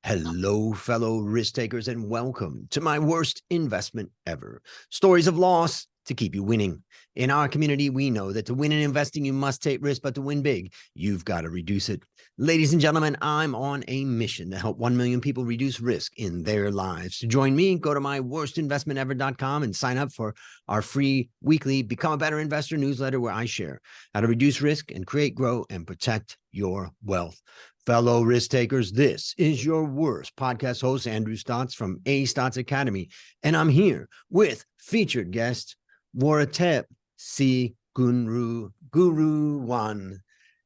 Hello, fellow risk takers, and welcome to my worst investment ever. Stories of loss to keep you winning. In our community, we know that to win in investing, you must take risk, but to win big, you've got to reduce it. Ladies and gentlemen, I'm on a mission to help 1 million people reduce risk in their lives. To join me, go to myworstinvestmentever.com and sign up for our free weekly Become a Better Investor newsletter, where I share how to reduce risk and create, grow, and protect your wealth. Fellow risk takers, this is your worst podcast host, Andrew Stotts from A Stotts Academy, and I'm here with featured guest Vorathep Srikuruwal.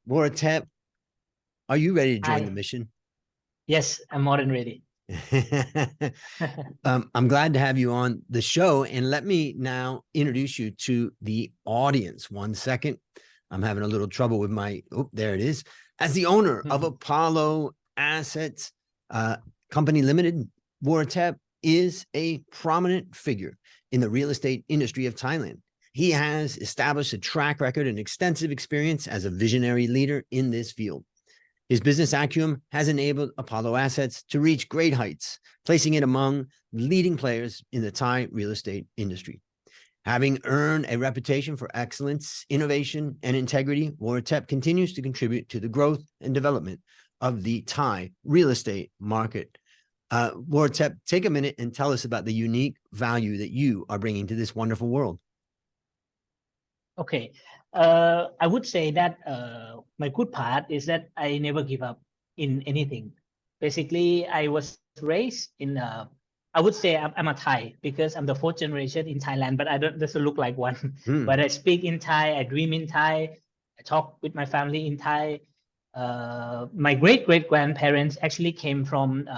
Vorathep, are you ready to join the mission? Yes, I'm more than ready. I'm glad to have you on the show, and let me now introduce you to the audience. 1 second. I'm having a little trouble with my, there it is. As the owner of Apollo Assets Company Limited, Vorathep is a prominent figure in the real estate industry of Thailand. He has established a track record and extensive experience as a visionary leader in this field. His business acumen has enabled Apollo Assets to reach great heights, placing it among leading players in the Thai real estate industry. Having earned a reputation for excellence, innovation, and integrity, Vorathep continues to contribute to the growth and development of the Thai real estate market. Vorathep, take a minute and tell us about the unique value that you are bringing to this wonderful world. Okay. I would say that my good part is that I never give up in anything. Basically, I was raised in I would say I'm a Thai because I'm the 4th generation in Thailand, but I doesn't look like one. But I speak in Thai, I dream in Thai, I talk with my family in Thai. My great-great-grandparents actually came from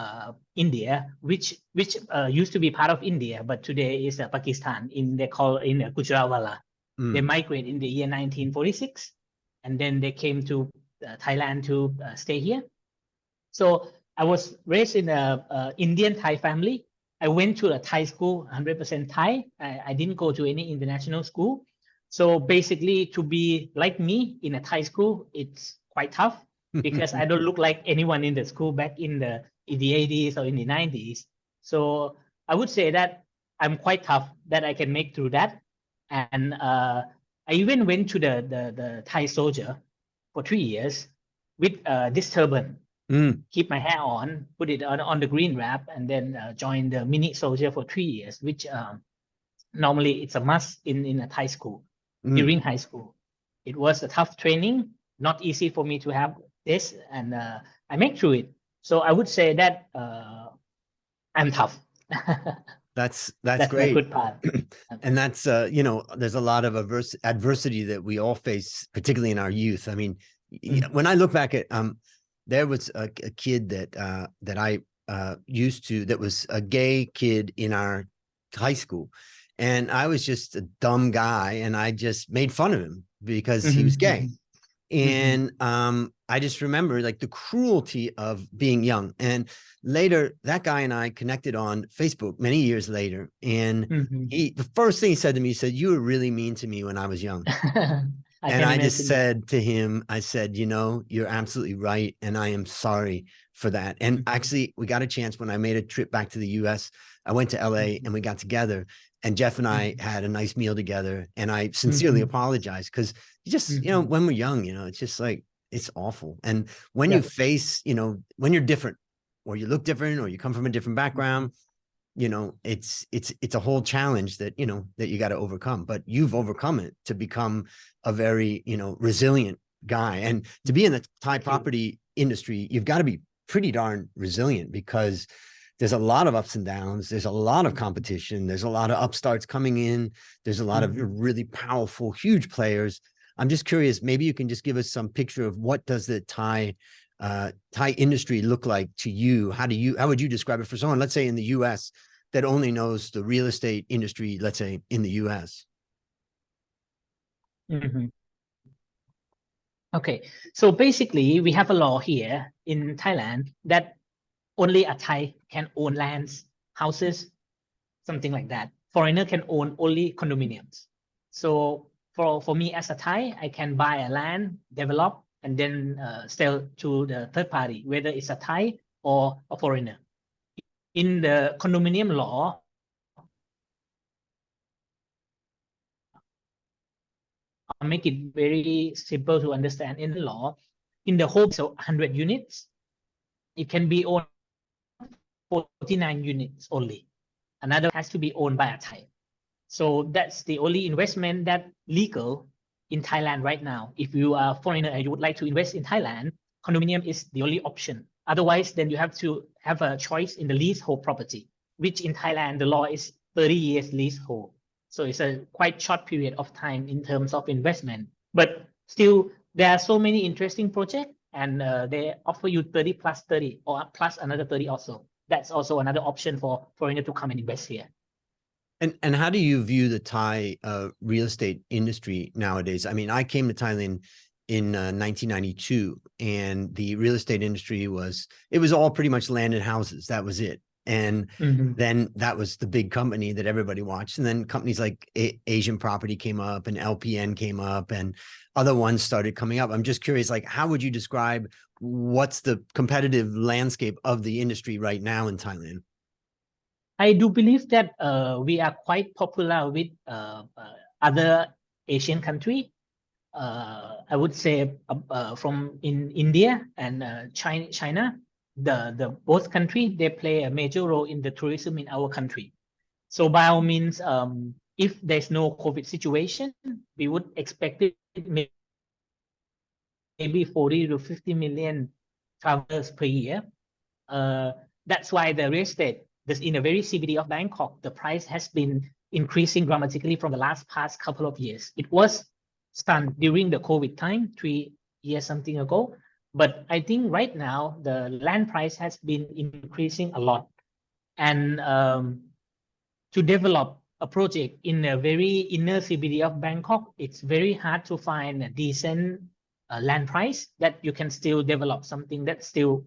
India, which used to be part of India, but today is Pakistan. They call in Gujaratwala. They migrated in the year 1946, and then they came to Thailand to stay here. So I was raised in a Indian Thai family. I went to a Thai school, 100% Thai. I didn't go to any international school. So basically, to be like me in a Thai school, it's quite tough because I don't look like anyone in the school back in the 80s or in the 90s. So I would say that I'm quite tough, that I can make through that. And I even went to the Thai soldier for 3 years with this turban. Keep my hair on, put it on the green wrap, and then join the mini soldier for 3 years, which normally it's a must in a Thai school during high school. It was a tough training, not easy for me to have this, and I make through it. So I would say that I'm tough. That's great. My good part. And that's there's a lot of adversity that we all face, particularly in our youth. I mean, when I look back at there was a kid that I used to, that was a gay kid in our high school, and I was just a dumb guy, and I just made fun of him because he was gay. And I just remember like the cruelty of being young. And later, that guy and I connected on Facebook many years later. And the first thing he said to me, he said, "You were really mean to me when I was young." And I just said to him, I said, "You're absolutely right. And I am sorry for that." And actually, we got a chance when I made a trip back to the US. I went to LA and we got together, and Jeff and I had a nice meal together. And I sincerely apologized because just, when we're young, it's just like, it's awful. And when you face, when you're different, or you look different, or you come from a different background, it's a whole challenge that, that you got to overcome. But you've overcome it to become a very, resilient guy. And to be in the Thai property industry, you've got to be pretty darn resilient, because there's a lot of ups and downs. There's a lot of competition. There's a lot of upstarts coming in. There's a lot of really powerful, huge players. I'm just curious, maybe you can just give us some picture of what does the Thai industry look like to you? How would you describe it for someone, let's say in the US, that only knows the real estate industry, let's say in the US? Okay, so basically we have a law here in Thailand that only a Thai can own lands, houses, something like that. Foreigner can own only condominiums. So for me as a Thai, I can buy a land, develop, and then sell to the third party, whether it's a Thai or a foreigner. In the condominium law, I'll make it very simple to understand. In the law, in the whole, so 100 units, it can be owned 49 units only. Another has to be owned by a Thai. So that's the only investment that legal in Thailand right now. If you are a foreigner and you would like to invest in Thailand, condominium is the only option. Otherwise, then you have to have a choice in the leasehold property, which in Thailand, the law is 30 years leasehold. So it's a quite short period of time in terms of investment. But still, there are so many interesting projects, and they offer you 30 plus 30 or plus another 30 also. That's also another option for foreigner to come and invest here. And how do you view the Thai real estate industry nowadays? I mean, I came to Thailand in 1992, and the real estate industry was all pretty much land and houses. That was it. And then that was the big company that everybody watched. And then companies like Asian Property came up, and LPN came up, and other ones started coming up. I'm just curious, like, how would you describe what's the competitive landscape of the industry right now in Thailand? I do believe that we are quite popular with other Asian country. I would say from in India and China, the both countries, they play a major role in the tourism in our country. So by all means, if there's no COVID situation, we would expect it maybe 40 to 50 million travelers per year. That's why the real estate, this in a very CBD of Bangkok, the price has been increasing dramatically from the past couple of years. It was stunned during the COVID time, 3 years something ago. But I think right now the land price has been increasing a lot. And to develop a project in a very inner CBD of Bangkok, it's very hard to find a decent land price that you can still develop something that's still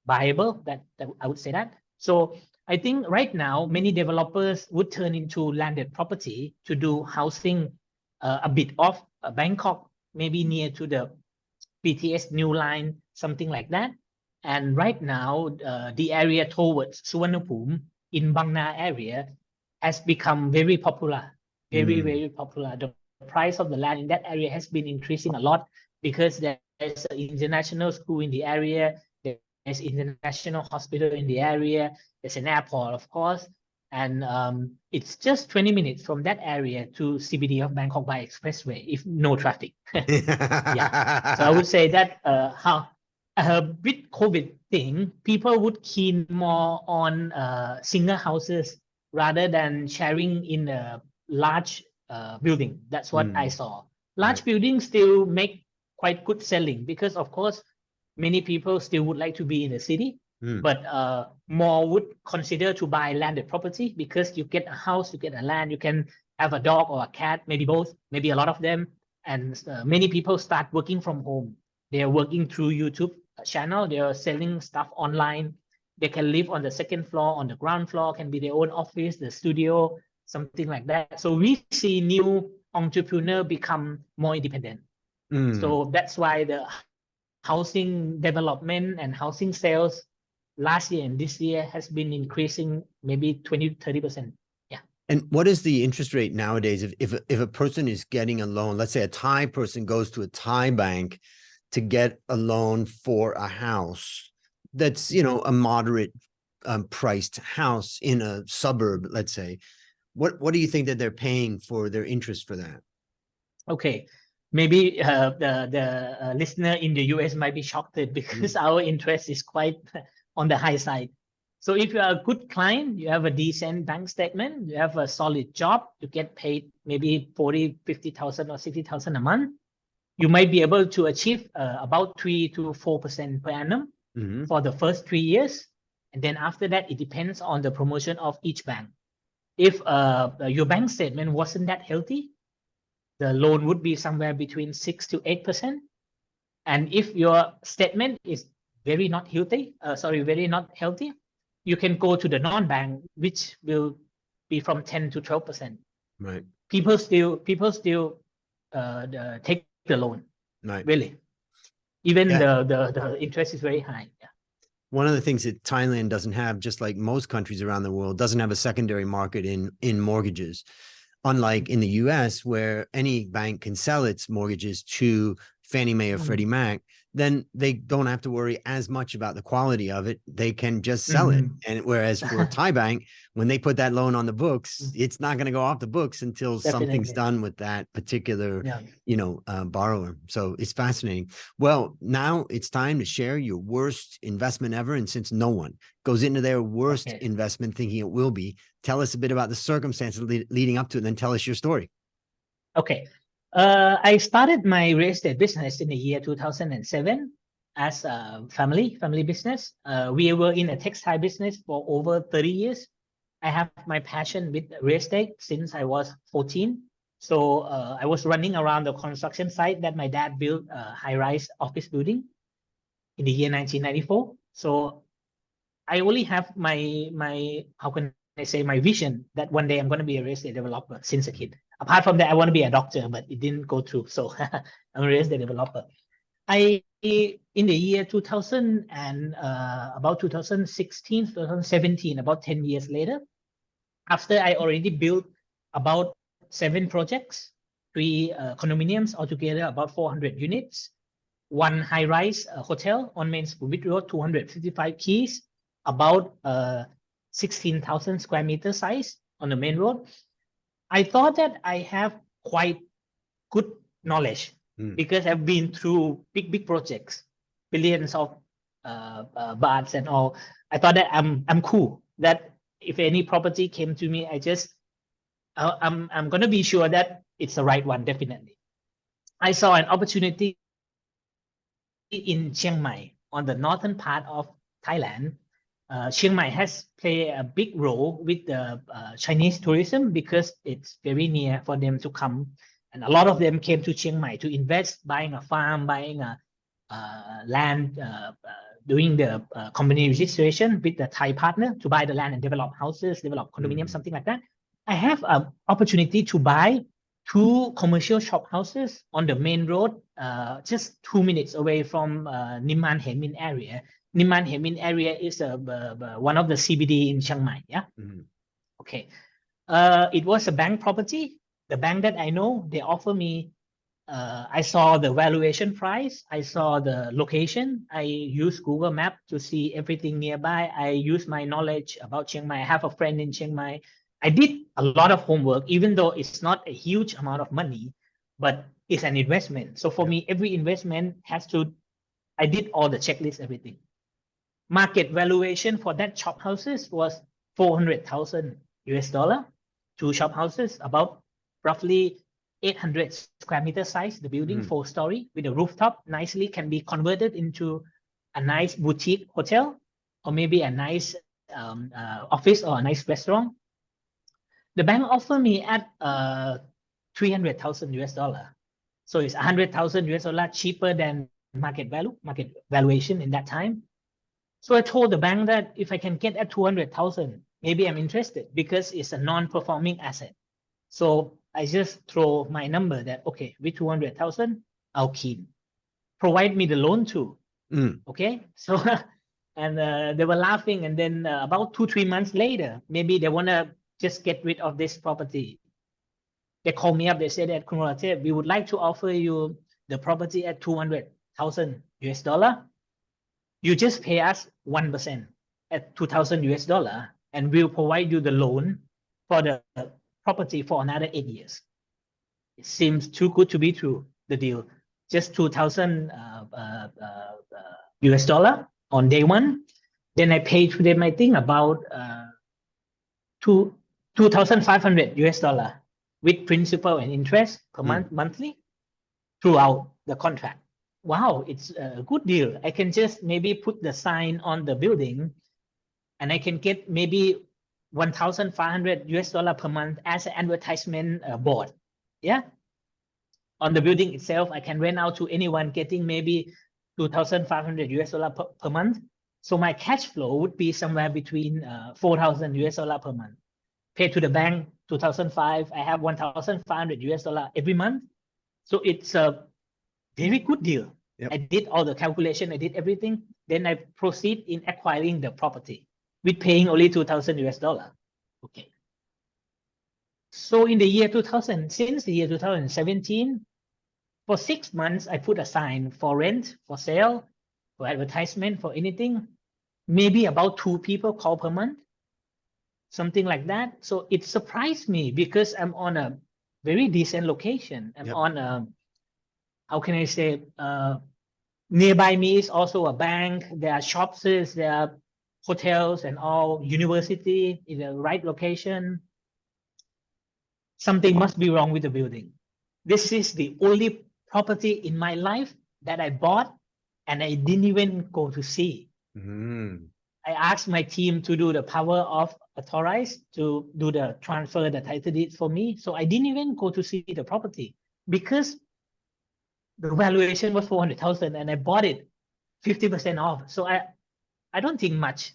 viable. That I would say that. So I think right now many developers would turn into landed property to do housing a bit of Bangkok, maybe near to the BTS new line, something like that. And right now, the area towards Suvarnabhumi in Bang Na area has become very popular, very popular. The price of the land in that area has been increasing a lot because there's an international school in the area, there's international hospital in the area, there's an airport, of course, and it's just 20 minutes from that area to CBD of Bangkok by expressway if no traffic. Yeah, so I would say that with COVID thing, people would keen more on single houses rather than sharing in a large building. That's what I saw. Large buildings still make quite good selling because, of course, many people still would like to be in the city, but more would consider to buy landed property because you get a house, you get a land, you can have a dog or a cat, maybe both, maybe a lot of them. And many people start working from home. They are working through YouTube channel. They are selling stuff online. They can live on the second floor, on the ground floor, can be their own office, the studio, something like that. So we see new entrepreneur become more independent. So that's why the housing development and housing sales last year and this year has been increasing maybe 20 to 30%. Yeah. And what is the interest rate nowadays if a person is getting a loan? Let's say a Thai person goes to a Thai bank to get a loan for a house that's, you know, a moderate priced house in a suburb, let's say. What do you think that they're paying for their interest for that? Okay, maybe the listener in the US might be shocked because our interest is quite on the high side. So if you are a good client, you have a decent bank statement, you have a solid job, you get paid maybe 40, 50,000 or 60,000 a month, you might be able to achieve about 3 to 4% per annum for the first 3 years. And then after that, it depends on the promotion of each bank. If your bank statement wasn't that healthy, the loan would be somewhere between 6 to 8%. And if your statement is very not healthy, you can go to the non-bank, which will be from 10 to 12%. Right. People still take the loan. Right. Really. Even the interest is very high. Yeah. One of the things that Thailand doesn't have, just like most countries around the world, doesn't have a secondary market in mortgages. Unlike in the US, where any bank can sell its mortgages to Fannie Mae or Freddie Mac, then they don't have to worry as much about the quality of it. They can just sell it. And whereas for Thai Bank, when they put that loan on the books, it's not going to go off the books until something's Definitely. done with that particular, Yeah. borrower. So it's fascinating. Well, now it's time to share your worst investment ever. And since no one goes into their worst Okay. investment thinking it will be, tell us a bit about the circumstances leading up to it, and then tell us your story. Okay. I started my real estate business in the year 2007 as a family business. We were in a textile business for over 30 years. I have my passion with real estate since I was 14. So I was running around the construction site that my dad built a high-rise office building in the year 1994. So I only have my how can I say, my vision that one day I'm going to be a real estate developer since a kid. Apart from that, I want to be a doctor, but it didn't go through. So I'm a real estate developer. In the year 2000 and about 2016, 2017, about 10 years later, after I already built about 7 projects, 3 condominiums altogether, about 400 units, 1 high-rise hotel on Main Sukhumvit Road, 255 keys, about 16,000 square meter size on the main road. I thought that I have quite good knowledge because I've been through big projects, billions of bahts and all. I thought that I'm cool. That if any property came to me, I'm gonna be sure that it's the right one. Definitely, I saw an opportunity in Chiang Mai on the northern part of Thailand. Chiang Mai has played a big role with the Chinese tourism because it's very near for them to come. And a lot of them came to Chiang Mai to invest, buying a farm, buying a land, doing the company registration with the Thai partner to buy the land and develop houses, develop condominiums, something like that. I have an opportunity to buy 2 commercial shop houses on the main road, just 2 minutes away from Niman Hemin area. Niman Hemin area is one of the CBD in Chiang Mai. Yeah. Okay. It was a bank property. The bank that I know, they offer me. I saw the valuation price. I saw the location. I used Google Map to see everything nearby. I used my knowledge about Chiang Mai. I have a friend in Chiang Mai. I did a lot of homework, even though it's not a huge amount of money, but it's an investment. So for me, every investment has to, I did all the checklist, everything. Market valuation for that shop houses was 400,000 US dollar. 2 shop houses, about roughly 800 square meter size, the building, 4-story with a rooftop, nicely can be converted into a nice boutique hotel or maybe a nice office or a nice restaurant. The bank offered me at 300,000 US dollar. So it's 100,000 US dollar cheaper than market valuation in that time. So I told the bank that if I can get at 200,000, maybe I'm interested because it's a non-performing asset. So I just throw my number that, okay, with 200,000, I'll keep. Provide me the loan too. Okay. So, and they were laughing. And then about 2-3 months later, maybe they want to just get rid of this property. They called me up. They said that, Vorathep, we would like to offer you the property at 200,000 US dollar. You just pay us 1% at 2,000 US dollar, and we'll provide you the loan for the property for another 8 years. It seems too good to be true, the deal. Just 2,000 US dollar on day one. Then I paid to them, I think, about 2,500 US dollar with principal and interest per month, monthly, throughout the contract. Wow, it's a good deal. I can just maybe put the sign on the building and I can get maybe 1,500 US dollar per month as an advertisement board. Yeah. On the building itself, I can rent out to anyone getting maybe 2,500 US dollar per month. So my cash flow would be somewhere between 4,000 US dollar per month. Pay to the bank 2,500. I have 1,500 US dollar every month. So it's a very good deal. Yep. I did all the calculation, I did everything. Then I proceed in acquiring the property with paying only 2,000 US dollar. Okay. So in the year 2000, since the year 2017, for 6 months, I put a sign for rent, for sale, for advertisement, for anything. Maybe about 2 people call per month, something like that. So it surprised me because I'm on a very decent location. I'm Yep. on a, how can I say, nearby me is also a bank. There are shops, there are hotels and all, university in the right location. Something must be wrong with the building. This is the only property in my life that I bought and I didn't even go to see. Mm. I asked my team to do the power of authorized to do the transfer, the title deed for me. So I didn't even go to see the property because the valuation was 400,000 and I bought it 50% off. So I don't think much.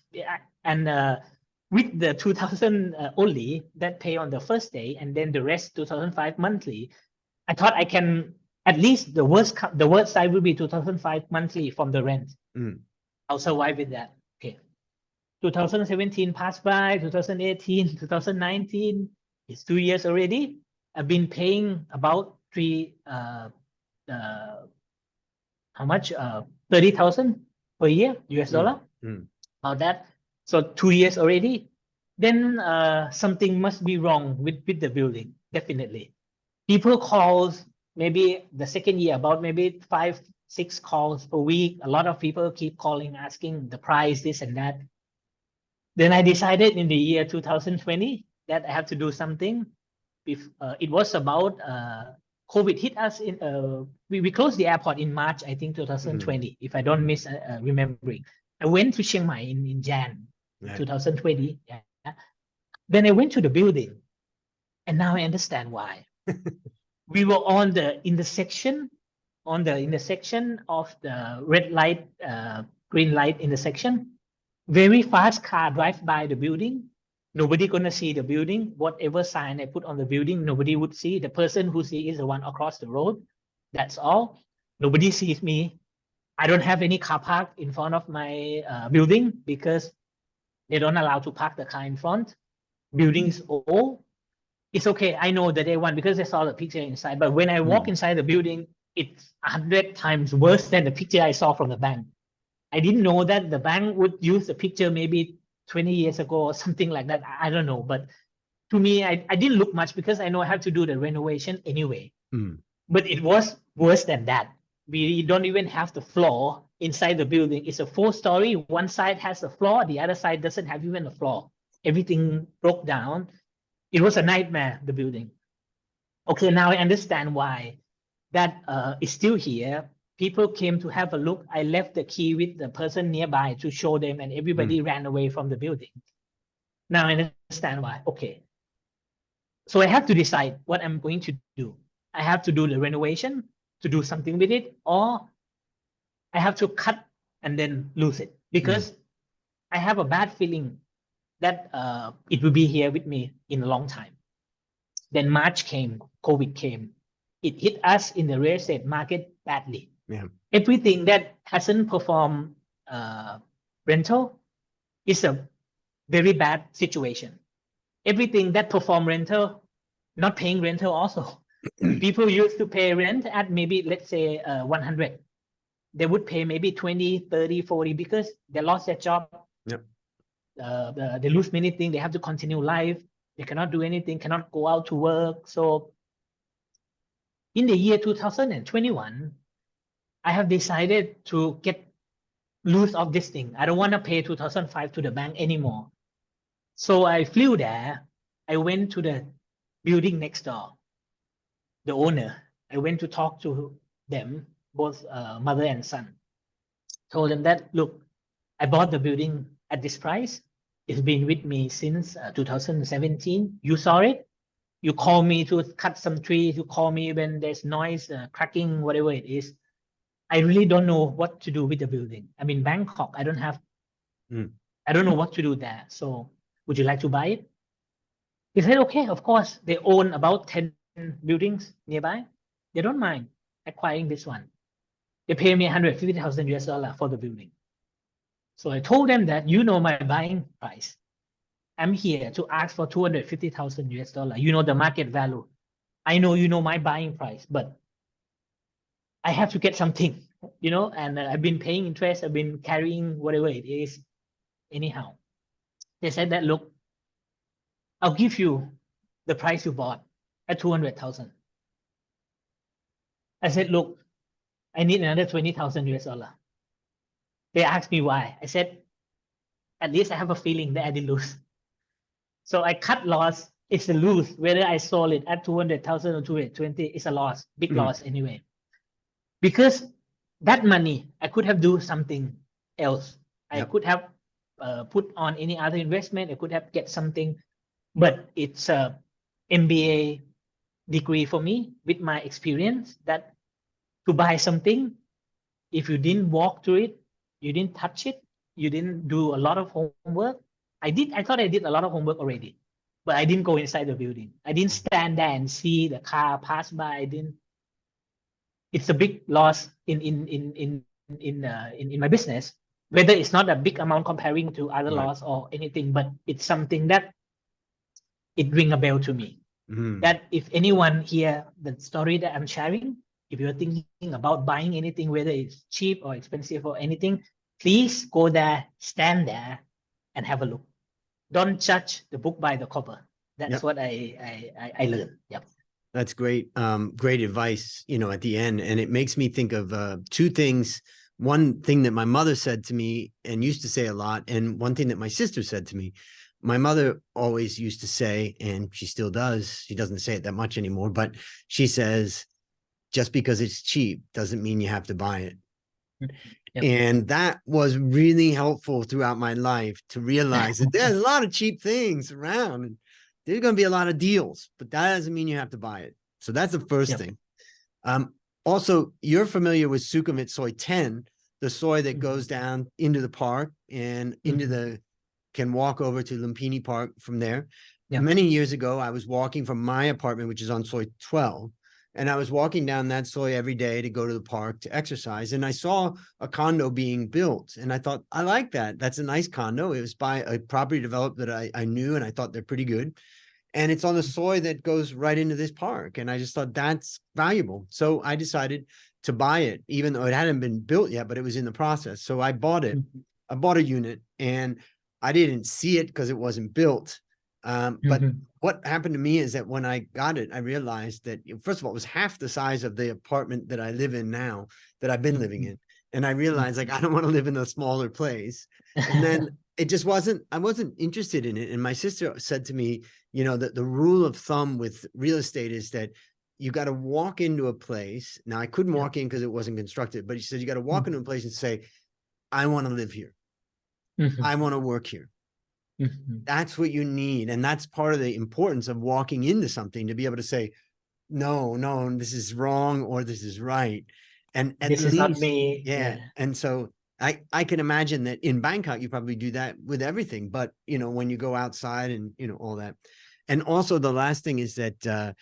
And with the 2,000 only that pay on the first day and then the rest 2,005 monthly, I thought I can, at least the worst side will be 2,005 monthly from the rent. Mm. I'll survive with that. Okay. 2017 passed by, 2018, 2019, it's 2 years already. I've been paying about how much? 30,000 per year, US dollar. About that. So 2 years already. Then something must be wrong with the building, definitely. People calls maybe the second year, about maybe 5-6 calls per week. A lot of people keep calling, asking the price, this and that. Then I decided in the year 2020 that I have to do something. If it was about COVID hit us in we closed the airport in March, I think 2020, if I don't miss remembering. I went to Chiang Mai in Jan 2020. Yeah. Then I went to the building, and now I understand why. We were on the intersection, of the red light, green light intersection. Very fast car drive by the building. Nobody gonna see the building. Whatever sign I put on the building, nobody would see. The person who sees is the one across the road. That's all. Nobody sees me. I don't have any car park in front of my building because they don't allow to park the car in front. Building is old. It's okay. I know that they want because I saw the picture inside. But when I walk inside the building, it's 100 times worse than the picture I saw from the bank. I didn't know that the bank would use the picture maybe 20 years ago or something like that. I don't know. But to me, I didn't look much because I know I have to do the renovation anyway. But it was worse than that. We don't even have the floor inside the building. It's a 4-story. One side has a floor. The other side doesn't have even a floor. Everything broke down. It was a nightmare, the building. Okay, now I understand why that is still here. People came to have a look. I left the key with the person nearby to show them, and everybody ran away from the building. Now I understand why. Okay. So I have to decide what I'm going to do. I have to do the renovation to do something with it, or I have to cut and then lose it because I have a bad feeling that it will be here with me in a long time. Then March came, COVID came. It hit us in the real estate market badly. Yeah. Everything that hasn't performed rental is a very bad situation. Everything that perform rental, not paying rental also. People used to pay rent at maybe, let's say 100. They would pay maybe 20, 30, 40 because they lost their job. Yep. They lose many things. They have to continue life. They cannot do anything, cannot go out to work. So in the year 2021, I have decided to get loose of this thing. I don't want to pay 2005 to the bank anymore. So I flew there. I went to the building next door, the owner. I went to talk to them, both mother and son. Told them that, look, I bought the building at this price. It's been with me since 2017. You saw it. You call me to cut some trees. You call me when there's noise, cracking, whatever it is. I really don't know what to do with the building. I'm in Bangkok. I don't know what to do there. So would you like to buy it? He said, okay, of course. They own about 10 buildings nearby. They don't mind acquiring this one. They pay me 150,000 US dollar for the building. So I told them that, you know, my buying price. I'm here to ask for 250,000 US dollar. You know, the market value. I know, you know, my buying price, but I have to get something, you know, and I've been paying interest. I've been carrying whatever it is. Anyhow, they said that, look, I'll give you the price you bought at 200,000. I said, look, I need another 20,000 US dollar. They asked me why. I said, at least I have a feeling that I did lose. So I cut loss. It's a lose. Whether I sold it at 200,000 or 220, it's a loss, big loss anyway. Because that money, I could have do something else. I could have put on any other investment. I could have get something, but it's a MBA degree for me with my experience that to buy something, if you didn't walk through it, you didn't touch it, you didn't do a lot of homework. I thought I did a lot of homework already, but I didn't go inside the building. I didn't stand there and see the car pass by. I didn't. It's a big loss in my business. Whether it's not a big amount comparing to other loss or anything, but it's something that it ring a bell to me. That if anyone hear the story that I'm sharing, if you're thinking about buying anything, whether it's cheap or expensive or anything, please go there, stand there, and have a look. Don't judge the book by the cover. That's what I learned. Yep. That's great. Great advice, you know, at the end. And it makes me think of two things. One thing that my mother said to me and used to say a lot, and one thing that my sister said to me. My mother always used to say, and she still does, she doesn't say it that much anymore, but she says, just because it's cheap doesn't mean you have to buy it. Yep. And that was really helpful throughout my life to realize that there's a lot of cheap things around. And there's going to be a lot of deals, but that doesn't mean you have to buy it. So that's the first thing. Also, you're familiar with Sukhumvit soy 10, the soy that goes down into the park and into the, can walk over to Lumpini Park from there. Many years ago, I was walking from my apartment, which is on soy 12, and I was walking down that soy every day to go to the park to exercise. And I saw a condo being built, and I thought, I like that. That's a nice condo. It was by a property developer that I knew, and I thought they're pretty good. And it's on the soy that goes right into this park. And I just thought that's valuable. So I decided to buy it, even though it hadn't been built yet, but it was in the process. So I bought it. I bought a unit, and I didn't see it because it wasn't built. But what happened to me is that when I got it, I realized that, first of all, it was half the size of the apartment that I live in now, that I've been living in. And I realized, like, I don't want to live in a smaller place. And then it just I wasn't interested in it. And my sister said to me, you know, that the rule of thumb with real estate is that you got to walk into a place. Now, I couldn't walk in because it wasn't constructed, but she said, you got to walk into a place and say, I want to live here. I want to work here. That's what you need. And that's part of the importance of walking into something, to be able to say, no, this is wrong, or this is right. And at this least, is not me. Yeah. And so I can imagine that in Bangkok, you probably do that with everything, but you know, when you go outside and, you know, all that. And also the last thing is that,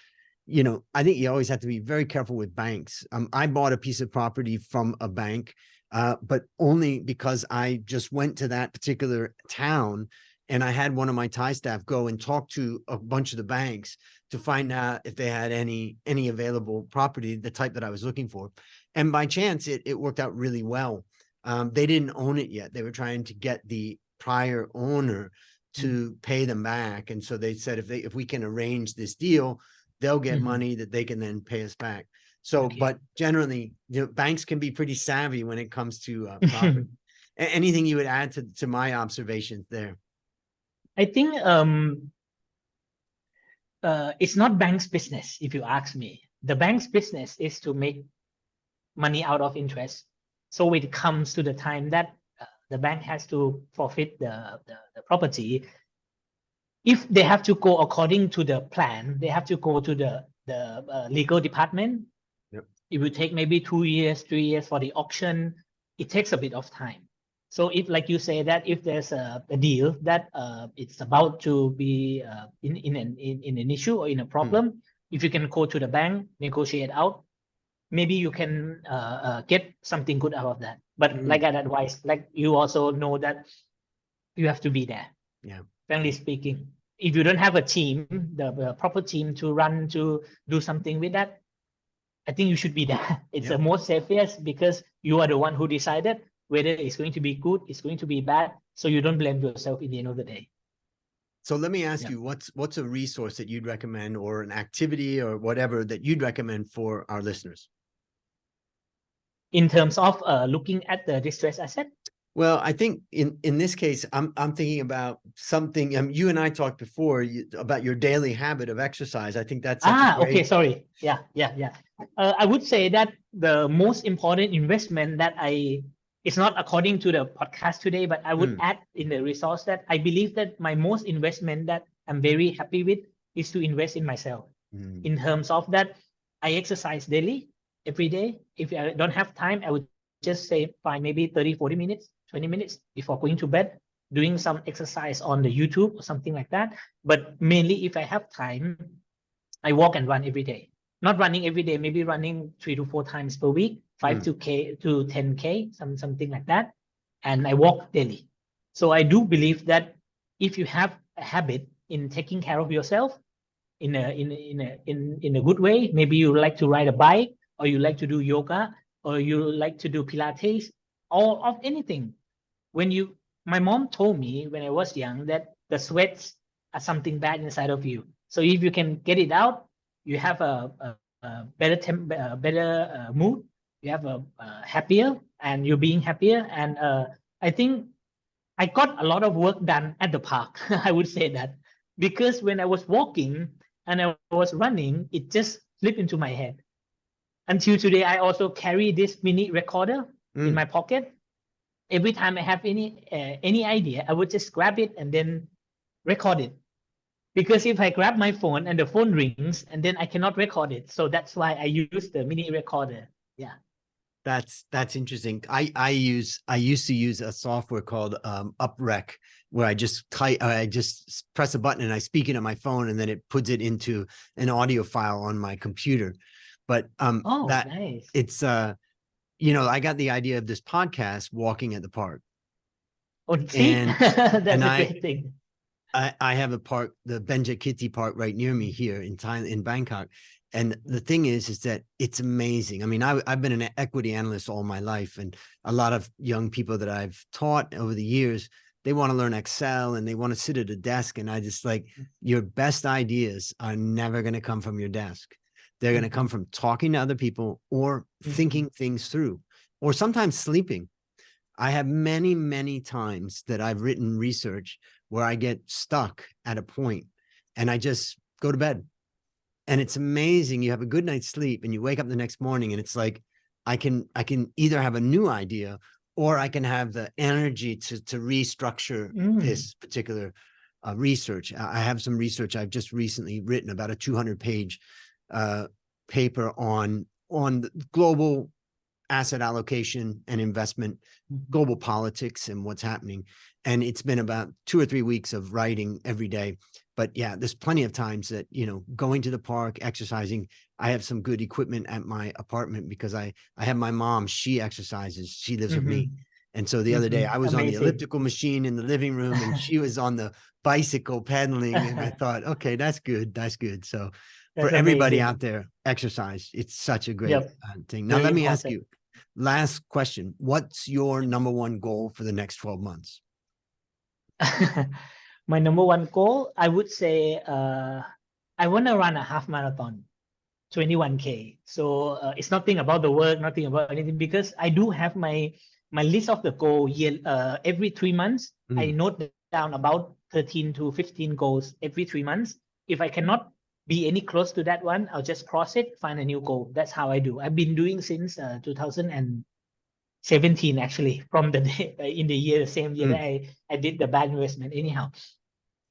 you know, I think you always have to be very careful with banks. I bought a piece of property from a bank, but only because I just went to that particular town, and I had one of my Thai staff go and talk to a bunch of the banks to find out if they had any available property, the type that I was looking for. And by chance, it worked out really well. They didn't own it yet. They were trying to get the prior owner to pay them back. And so they said, if we can arrange this deal, they'll get money that they can then pay us back. So, but generally, you know, banks can be pretty savvy when it comes to property. Anything you would add to my observations there? I think it's not bank's business, if you ask me. The bank's business is to make money out of interest. So when it comes to the time that the bank has to forfeit the property, if they have to go according to the plan, they have to go to the legal department. It will take maybe 2 years, 3 years for the auction. It takes a bit of time. So if, like you say, that if there's a deal that it's about to be in an issue or in a problem, if you can go to the bank, negotiate out, maybe you can get something good out of that. But Mm. like I advise, like you also know that you have to be there. Yeah. Frankly speaking, if you don't have a team, the proper team to run to do something with that, I think you should be there. It's Yep. the most safest because you are the one who decided whether it's going to be good, it's going to be bad. So you don't blame yourself in the end of the day. So let me ask Yeah. you, what's a resource that you'd recommend, or an activity or whatever that you'd recommend for our listeners? In terms of looking at the distressed asset, Well, I think in this case, I'm thinking about something. You and I talked before about your daily habit of exercise. I think that's such a okay, great. sorry. Yeah. I would say that the most important investment that it's not according to the podcast today, but I would Mm, add in the resource that I believe that my most investment that I'm very happy with is to invest in myself. mm, In terms of that, I exercise daily, every day. If I don't have time, I would just say fine, maybe 30, 40 minutes, 20 minutes before going to bed, doing some exercise on the YouTube or something like that. But mainly if I have time, I walk and run every day. Not running every day, maybe running 3 to 4 times per week, five mm. to k to 10k, something like that. And I walk daily. So I do believe that if you have a habit in taking care of yourself in a good way, maybe you like to ride a bike, or you like to do yoga, or you like to do Pilates, or of anything. When you, my mom told me when I was young that the sweats are something bad inside of you. So if you can get it out, you have a better better mood. You have a happier, and you're being happier. And I think I got a lot of work done at the park. I would say that because when I was walking and I was running, it just slipped into my head. Until today, I also carry this mini recorder in Mm. my pocket. Every time I have any idea, I would just grab it and then record it. Because if I grab my phone and the phone rings, and then I cannot record it, so that's why I use the mini recorder. Yeah. That's interesting. I used to use a software called UpRec, where I just press a button and I speak it on my phone, and then it puts it into an audio file on my computer. But Oh, that nice. it's I got the idea of this podcast walking at the park. Oh, see, And that's and a I great thing. I have a park, the Benjakitti Park, right near me here in Thailand, in Bangkok. And the thing is that it's amazing. I mean, I've been an equity analyst all my life, and a lot of young people that I've taught over the years, they want to learn Excel and they want to sit at a desk. And I just like, your best ideas are never going to come from your desk. They're going to come from talking to other people, or thinking things through, or sometimes sleeping. I have many, many times that I've written research where I get stuck at a point and I just go to bed. And it's amazing. You have a good night's sleep and you wake up the next morning and it's like, I can either have a new idea, or I can have the energy to restructure this particular research. I have some research I've just recently written, about a 200-page paper on the global asset allocation and investment, global politics, and what's happening. And it's been about 2 or 3 weeks of writing every day. But yeah, there's plenty of times that, going to the park, exercising. I have some good equipment at my apartment because I have my mom, she exercises, she lives with me. And so the other day I was on the Amazing. elliptical machine in the living room and she was on the bicycle pedaling. And I thought, okay, that's good. That's good. So for That's everybody amazing. out there, exercise. It's such a great Yep. thing. Now, Very let me ask important. you, last question. What's your number one goal for the next 12 months? My number one goal, I would say, I want to run a half marathon, 21K. So it's nothing about the work, nothing about anything, because I do have my list of the goal year. Every 3 months, I note down about 13 to 15 goals every 3 months. If I cannot be any close to that one, I'll just cross it, find a new goal. That's how I do. I've been doing since 2017, actually, from the day in the year, the same year that I did the bad investment. Anyhow,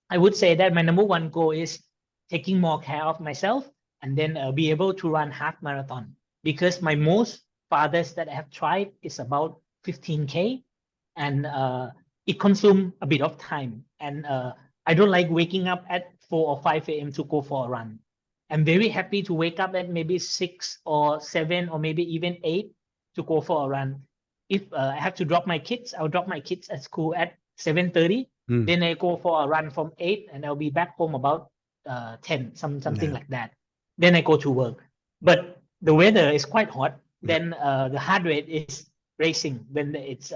I would say that my number one goal is taking more care of myself, and then be able to run half marathon, because my most farthest that I have tried is about 15K, and it consumes a bit of time, and I don't like waking up at 4 or 5 a.m. to go for a run. I'm very happy to wake up at maybe 6 or 7 or maybe even 8 to go for a run. If I have to drop my kids, I'll drop my kids at school at 7:30. Mm. Then I go for a run from 8 and I'll be back home about 10, something Yeah. like that. Then I go to work. But the weather is quite hot. Then the heart rate is racing when it's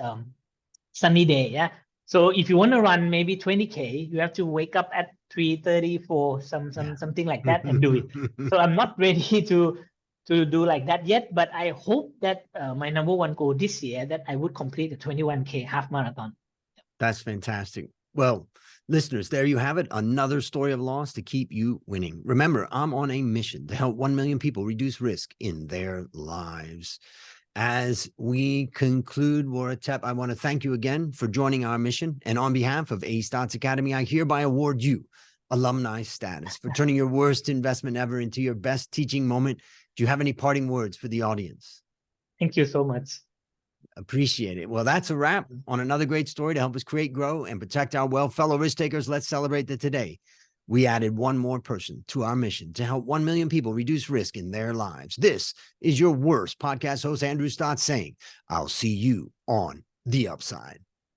sunny day. Yeah. So if you want to run maybe 20K, you have to wake up at 3:30 for something like that and do it. So I'm not ready to do like that yet, but I hope that my number one goal this year that I would complete the 21K half marathon. That's fantastic. Well, listeners, there you have it. Another story of loss to keep you winning. Remember, I'm on a mission to help 1 million people reduce risk in their lives. As we conclude, Vorathep, I want to thank you again for joining our mission. And on behalf of A Stotz Academy, I hereby award you alumni status for turning your worst investment ever into your best teaching moment. Do you have any parting words for the audience? Thank you so much. Appreciate it. Well, that's a wrap on another great story to help us create, grow, and protect our wealth. Fellow risk takers, let's celebrate that today we added one more person to our mission to help 1 million people reduce risk in their lives. This is your worst podcast host, Andrew Stotz, saying, I'll see you on the upside.